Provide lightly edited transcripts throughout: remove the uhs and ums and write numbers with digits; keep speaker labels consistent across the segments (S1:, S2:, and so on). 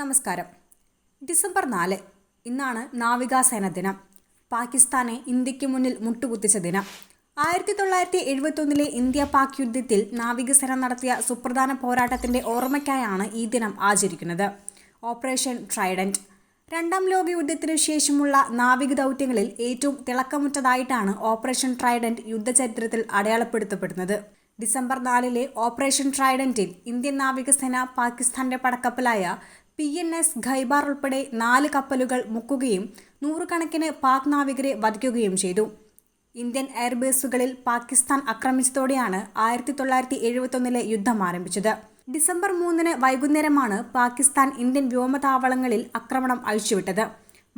S1: നമസ്കാരം. ഡിസംബർ 4 ഇന്നാണ് നാവികാസേന ദിനം. പാകിസ്ഥാനെ ഇന്ത്യക്ക് മുന്നിൽ മുട്ടുകുത്തിച്ച ദിനം. 1971 ഇന്ത്യ പാക് യുദ്ധത്തിൽ നാവികസേന നടത്തിയ സുപ്രധാന പോരാട്ടത്തിന്റെ ഓർമ്മയ്ക്കായാണ് ഈ ദിനം ആചരിക്കുന്നത്. Operation trident. രണ്ടാം ലോക യുദ്ധത്തിനു ശേഷമുള്ള നാവിക ദൗത്യങ്ങളിൽ ഏറ്റവും തിളക്കമുറ്റതായിട്ടാണ് ഓപ്പറേഷൻ ട്രൈഡന്റ് യുദ്ധചരിത്രത്തിൽ അടയാളപ്പെടുത്തപ്പെടുന്നത്. ഡിസംബർ 4 ഓപ്പറേഷൻ ട്രൈഡന്റിൽ ഇന്ത്യൻ നാവികസേന പാകിസ്ഥാന്റെ പടക്കപ്പലായ PNS ഖൈബർ ഉൾപ്പെടെ 4 കപ്പലുകൾ മുക്കുകയും നൂറുകണക്കിന് പാക് നാവികരെ വധിക്കുകയും ചെയ്തു. ഇന്ത്യൻ എയർബേസുകളിൽ പാകിസ്ഥാൻ ആക്രമിച്ചതോടെയാണ് 1971 യുദ്ധം ആരംഭിച്ചത്. ഡിസംബർ 3 വൈകുന്നേരമാണ് പാകിസ്ഥാൻ ഇന്ത്യൻ വ്യോമതാവളങ്ങളിൽ ആക്രമണം അഴിച്ചുവിട്ടത്.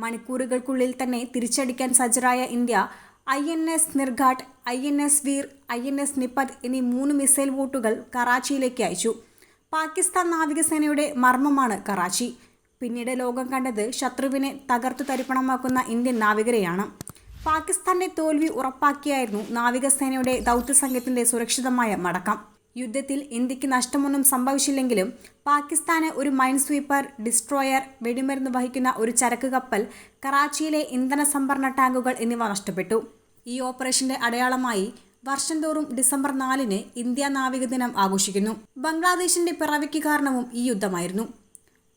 S1: മണിക്കൂറുകൾക്കുള്ളിൽ തന്നെ തിരിച്ചടിക്കാൻ സജ്ജരായ India INS Nirghat, INS Veer, INS Nipat എന്നീ 3 മിസൈൽ ബോട്ടുകൾ കറാച്ചിയിലേക്ക് അയച്ചു. പാകിസ്ഥാൻ നാവികസേനയുടെ മർമ്മമാണ് കറാച്ചി. പിന്നീട് ലോകം കണ്ടത് ശത്രുവിനെ തകർത്തു തരിപ്പണമാക്കുന്ന ഇന്ത്യൻ നാവികരെയാണ്. പാകിസ്ഥാന്റെ തോൽവി ഉറപ്പാക്കിയായിരുന്നു നാവികസേനയുടെ ദൗത്യസംഘത്തിന്റെ സുരക്ഷിതമായ മടക്കം. യുദ്ധത്തിൽ ഇന്ത്യക്ക് നഷ്ടമൊന്നും സംഭവിച്ചില്ലെങ്കിലും പാകിസ്ഥാന് ഒരു മൈൻ സ്വീപ്പർ, ഡിസ്ട്രോയർ, വെടിമരുന്ന് വഹിക്കുന്ന ഒരു ചരക്ക് കപ്പൽ, കറാച്ചിയിലെ ഇന്ധന സംഭരണ ടാങ്കുകൾ എന്നിവ നഷ്ടപ്പെട്ടു. ഈ ഓപ്പറേഷന്റെ അടയാളമായി വർഷം തോറും ഡിസംബർ 4 ഇന്ത്യ നാവിക ദിനം ആഘോഷിക്കുന്നു. ബംഗ്ലാദേശിന്റെ പിറവിക്ക് കാരണവും ഈ യുദ്ധമായിരുന്നു.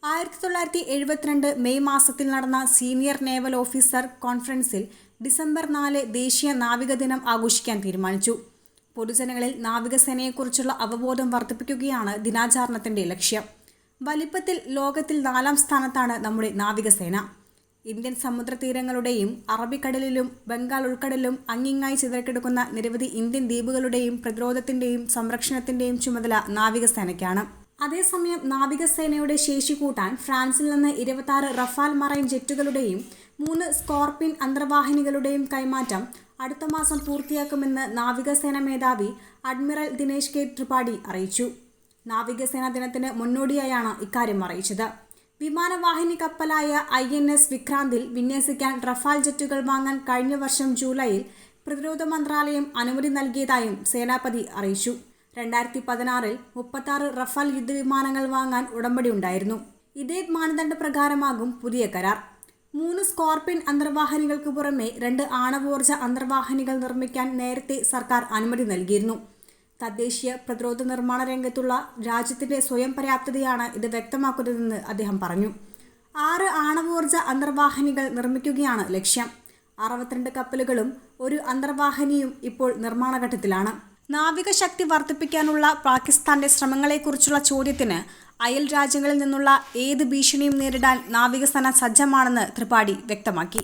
S1: 1972 മെയ് മാസത്തിൽ നടന്ന സീനിയർ നേവൽ ഓഫീസർ കോൺഫറൻസിൽ ഡിസംബർ 4 ദേശീയ നാവിക ദിനം ആഘോഷിക്കാൻ തീരുമാനിച്ചു. പൊതുജനങ്ങളിൽ നാവികസേനയെക്കുറിച്ചുള്ള അവബോധം വർദ്ധിപ്പിക്കുകയാണ് ദിനാചരണത്തിന്റെ ലക്ഷ്യം. വലിപ്പത്തിൽ ലോകത്തിൽ 4ാം സ്ഥാനത്താണ് നമ്മുടെ നാവികസേന. ഇന്ത്യൻ സമുദ്രതീരങ്ങളുടെയും അറബിക്കടലിലും ബംഗാൾ ഉൾക്കടലിലും അങ്ങിങ്ങായി ചിതറിക്കിടക്കുന്ന നിരവധി ഇന്ത്യൻ ദ്വീപുകളുടെയും പ്രതിരോധത്തിന്റെയും സംരക്ഷണത്തിന്റെയും ചുമതല നാവികസേനയ്ക്കാണ്. അതേസമയം നാവികസേനയുടെ ശേഷി കൂട്ടാൻ ഫ്രാൻസിൽ നിന്ന് 26 റഫാൽ മറൈൻ ജെറ്റുകളുടെയും 3 സ്കോർപിൻ അന്തർവാഹിനികളുടെയും കൈമാറ്റം അടുത്ത മാസം പൂർത്തിയാക്കുമെന്ന് നാവികസേന മേധാവി അഡ്മിറൽ ദിനേശ് കെ ത്രിപാഠി അറിയിച്ചു. നാവികസേനാ ദിനത്തിന് മുന്നോടിയായാണ് ഇക്കാര്യം അറിയിച്ചത്. വിമാനവാഹിനി കപ്പലായ INS വിക്രാന്തിൽ വിന്യസിക്കാൻ റഫാൽ ജെറ്റുകൾ വാങ്ങാൻ കഴിഞ്ഞ വർഷം ജൂലൈയിൽ പ്രതിരോധ മന്ത്രാലയം അനുമതി നൽകിയതായും സേനാപതി അറിയിച്ചു. 2016 36 റഫാൽ യുദ്ധവിമാനങ്ങൾ വാങ്ങാൻ ഉടമ്പടി ഉണ്ടായിരുന്നു. ഇതേ മാനദണ്ഡപ്രകാരമാകും പുതിയ കരാർ. 3 സ്കോർപിൻ അന്തർവാഹിനികൾക്ക് പുറമെ 2 ആണവോർജ അന്തർവാഹിനികൾ നിർമ്മിക്കാൻ നേരത്തെ സർക്കാർ അനുമതി നൽകിയിരുന്നു. തദ്ദേശീയ പ്രതിരോധ നിർമ്മാണ രംഗത്തുള്ള രാജ്യത്തിന്റെ സ്വയം പര്യാപ്തതയാണ് ഇത് വ്യക്തമാക്കുന്നതെന്ന് അദ്ദേഹം പറഞ്ഞു. 6 ആണവോർജ അന്തർവാഹിനികൾ നിർമ്മിക്കുകയാണ് ലക്ഷ്യം. 62 കപ്പലുകളും 1 അന്തർവാഹിനിയും ഇപ്പോൾ നിർമ്മാണഘട്ടത്തിലാണ്. നാവിക ശക്തി വർദ്ധിപ്പിക്കാനുള്ള പാകിസ്ഥാന്റെ ശ്രമങ്ങളെക്കുറിച്ചുള്ള ചോദ്യത്തിന് അയൽ രാജ്യങ്ങളിൽ നിന്നുള്ള ഏത് ഭീഷണിയും നേരിടാൻ നാവികസേന സജ്ജമാണെന്ന് ത്രിപാഠി വ്യക്തമാക്കി.